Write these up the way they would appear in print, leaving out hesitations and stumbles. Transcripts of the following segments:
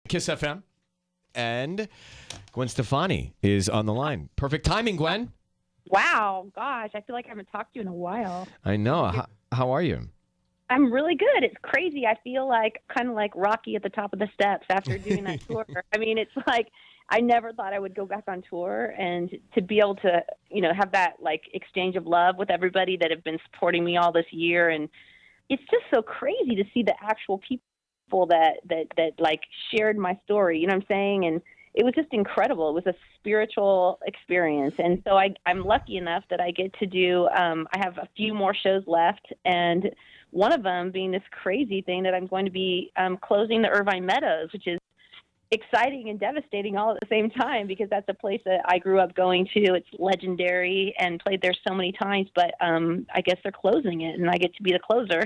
Kiss FM. And Gwen Stefani is on the line. Perfect timing, Gwen. Wow, gosh, I feel like I haven't talked to you in a while. I know. How are you? I'm really good. It's crazy. I feel like kind of like Rocky at the top of the steps after doing that tour. I mean, it's like I never thought I would go back on tour, and to be able to, have that like exchange of love with everybody that have been supporting me all this year. And it's just so crazy to see the actual people that like shared my story, you know what I'm saying? And it was just incredible. It was a spiritual experience. And so I'm lucky enough that I get to do, I have a few more shows left, and one of them being this crazy thing that I'm going to be closing the Irvine Meadows, which is exciting and devastating all at the same time, because that's a place that I grew up going to. It's legendary and played there so many times, but I guess they're closing it, and I get to be the closer.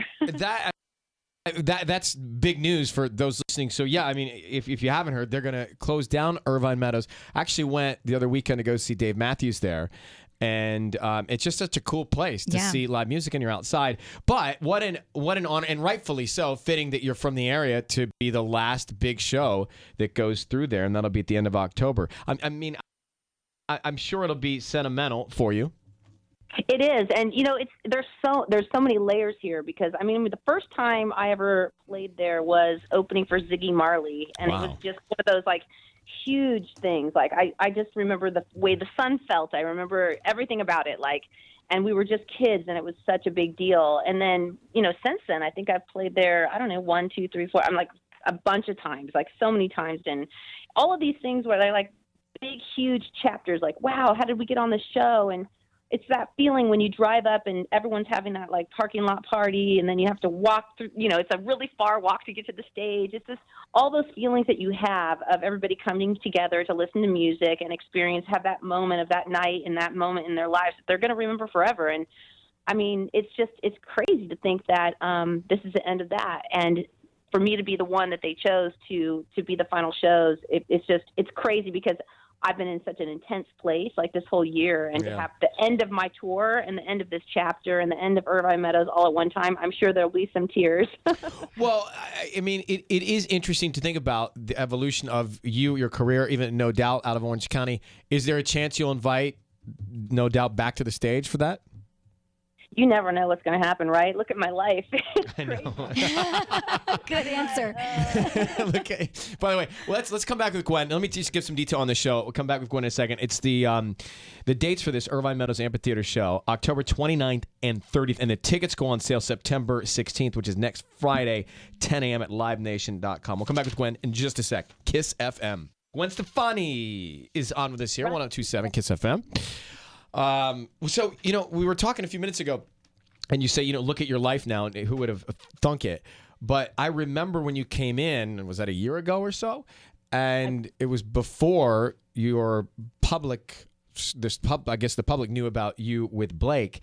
That's big news for those listening. So, yeah, I mean, if you haven't heard, they're going to close down Irvine Meadows. I actually went the other weekend to go see Dave Matthews there. And it's just such a cool place to see live music, and you're outside. But what an honor, and rightfully so, fitting that you're from the area to be the last big show that goes through there, and that'll be at the end of October. I'm sure it'll be sentimental for you. It is, and there's so many layers here, because I mean the first time I ever played there was opening for Ziggy Marley, and It was just one of those like huge things. Like I just remember the way the sun felt. I remember everything about it. Like, and we were just kids, and it was such a big deal. And then since then, I think I've played there. I don't know, 1, 2, 3, 4. I'm like a bunch of times, like so many times, and all of these things where they're like big, huge chapters. Like, wow, how did we get on the show? And it's that feeling when you drive up and everyone's having that like parking lot party, and then you have to walk through, it's a really far walk to get to the stage. It's just all those feelings that you have of everybody coming together to listen to music and have that moment of that night and that moment in their lives that they're going to remember forever. And I mean, it's crazy to think that this is the end of that. And for me to be the one that they chose to be the final shows, it's crazy, because I've been in such an intense place like this whole year, and to have the end of my tour and the end of this chapter and the end of Irvine Meadows all at one time, I'm sure there'll be some tears. Well, I mean, it is interesting to think about the evolution of your career, even No Doubt out of Orange County. Is there a chance you'll invite No Doubt back to the stage for that? You never know what's going to happen, right? Look at my life. I know. Good answer. Okay. By the way, let's come back with Gwen. Let me just give some detail on the show. We'll come back with Gwen in a second. It's the dates for this Irvine Meadows Amphitheatre show, October 29th and 30th, and the tickets go on sale September 16th, which is next Friday, 10 a.m. at livenation.com. We'll come back with Gwen in just a sec. Kiss FM. Gwen Stefani is on with us here, 102.7 Kiss FM. So, we were talking a few minutes ago, and you say, look at your life now, and who would have thunk it? But I remember when you came in, was that a year ago or so? And it was before your public, I guess the public knew about you with Blake.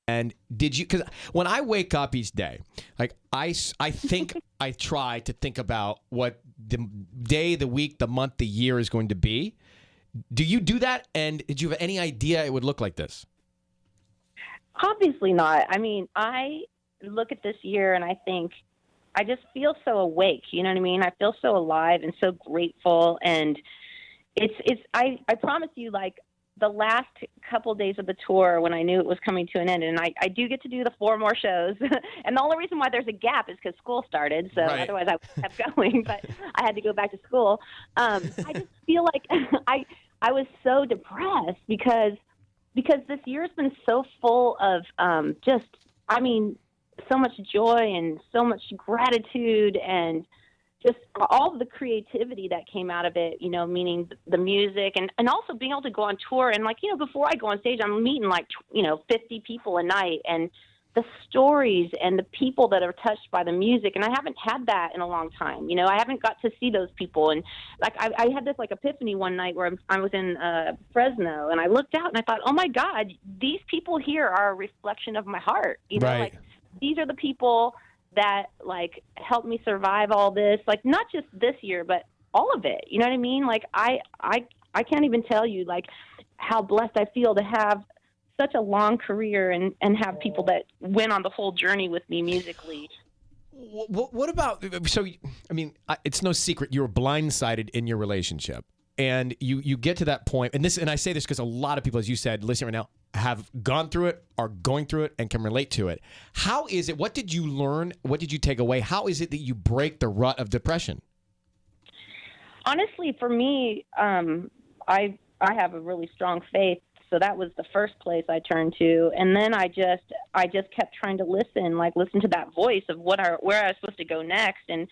And did you, because when I wake up each day, like I think I try to think about what the day, the week, the month, the year is going to be. Do you do that? And did you have any idea it would look like this? Obviously not. I mean, I look at this year and I think I just feel so awake. You know what I mean? I feel so alive and so grateful. And I promise you, like the last couple days of the tour when I knew it was coming to an end, and I do get to do the 4 more shows. And the only reason why there's a gap is because school started. So Otherwise I would have kept going, but I had to go back to school. I just feel like I was so depressed because this year's been so full of so much joy and so much gratitude and just all of the creativity that came out of it, meaning the music and also being able to go on tour. And before I go on stage, I'm meeting 50 people a night, and the stories and the people that are touched by the music. And I haven't had that in a long time. I haven't got to see those people. And I had this epiphany one night where I was in Fresno, and I looked out and I thought, oh my God, these people here are a reflection of my heart. These are the people that helped me survive all this, not just this year, but all of it. You know what I mean? I can't even tell you how blessed I feel to have such a long career and have people that went on the whole journey with me musically. What about, so, I mean, it's no secret you were blindsided in your relationship. And you get to that point, and I say this because a lot of people, as you said, listening right now, have gone through it, are going through it, and can relate to it. How is it, what did you learn? What did you take away? How is it that you break the rut of depression? Honestly, for me, I have a really strong faith, so that was the first place I turned to. And then I just kept trying to listen to that voice of where I was supposed to go next. And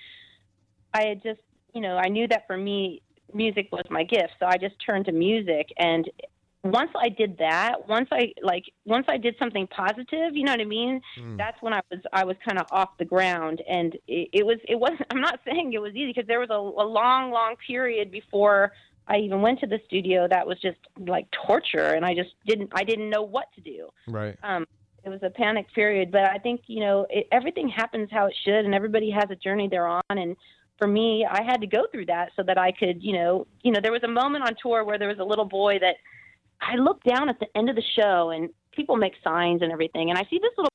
I had just, I knew that for me, music was my gift, so I just turned to music. And once I did that, once I did something positive, you know what I mean? That's when I was kind of off the ground. And it was I'm not saying it was easy, because there was a long period before I even went to the studio that was just like torture, and I didn't know what to do. Right. It was a panic period, but I think, everything happens how it should, and everybody has a journey they're on. And for me, I had to go through that so that I could, there was a moment on tour where there was a little boy that I looked down at the end of the show, and people make signs and everything, and I see this little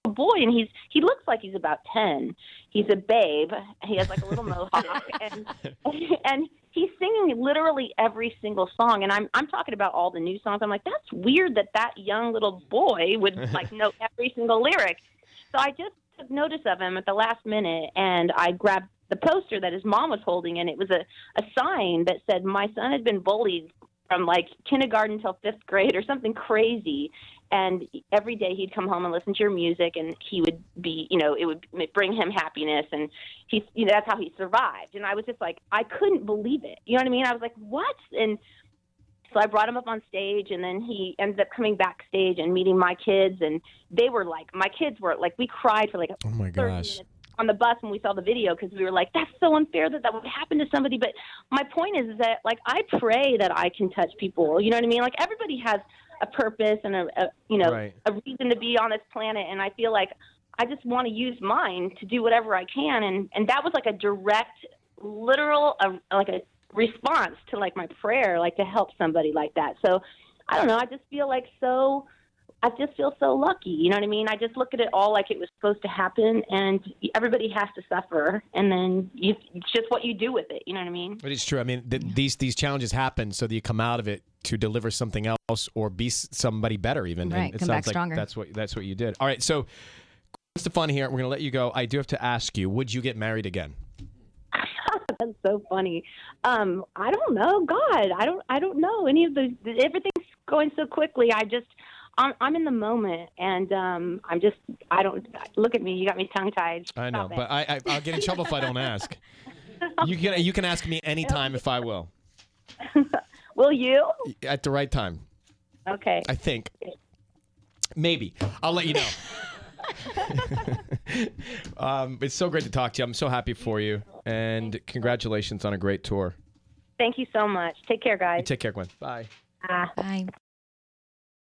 boy, and he looks like he's about 10. He's a babe. He has like a little mohawk, and he's singing literally every single song. And I'm talking about all the new songs. I'm like, that's weird that young little boy would like know every single lyric. So I just took notice of him at the last minute, and I grabbed the poster that his mom was holding, and it was a sign that said, "My son had been bullied from like kindergarten till 5th grade," or something crazy. And every day he'd come home and listen to your music, and he would be, it would bring him happiness, and that's how he survived. And I was just like, I couldn't believe it. You know what I mean? I was like, what? And so I brought him up on stage, and then he ended up coming backstage and meeting my kids, and they were like, my kids were like, we cried for like 30 minutes on the bus when we saw the video, because we were like, that's so unfair that would happen to somebody. But my point is that, like, I pray that I can touch people. You know what I mean? Like, everybody has a purpose and a reason to be on this planet, and I feel like I just want to use mine to do whatever I can. And that was like a direct, literal, like a response to like my prayer, like to help somebody like that. So I don't know. I just feel so lucky. You know what I mean? I just look at it all like it was supposed to happen, and everybody has to suffer, and then it's just what you do with it. You know what I mean? But it's true. I mean, these challenges happen so that you come out of it to deliver something else or be somebody better even. Right, and it come sounds back like stronger. That's what you did. All right, so Gwen Stefani here. We're going to let you go. I do have to ask you, would you get married again? That's so funny. I don't know. God, I don't know any of the. Everything's going so quickly. I'm in the moment, and I don't look at me. You got me tongue tied. I know, but I'll get in trouble if I don't ask. You can ask me anytime if I will. Will you? At the right time. Okay. I think. Maybe. I'll let you know. It's so great to talk to you. I'm so happy for you, and congratulations on a great tour. Thank you so much. Take care, guys. Take care, Gwen. Bye. Bye.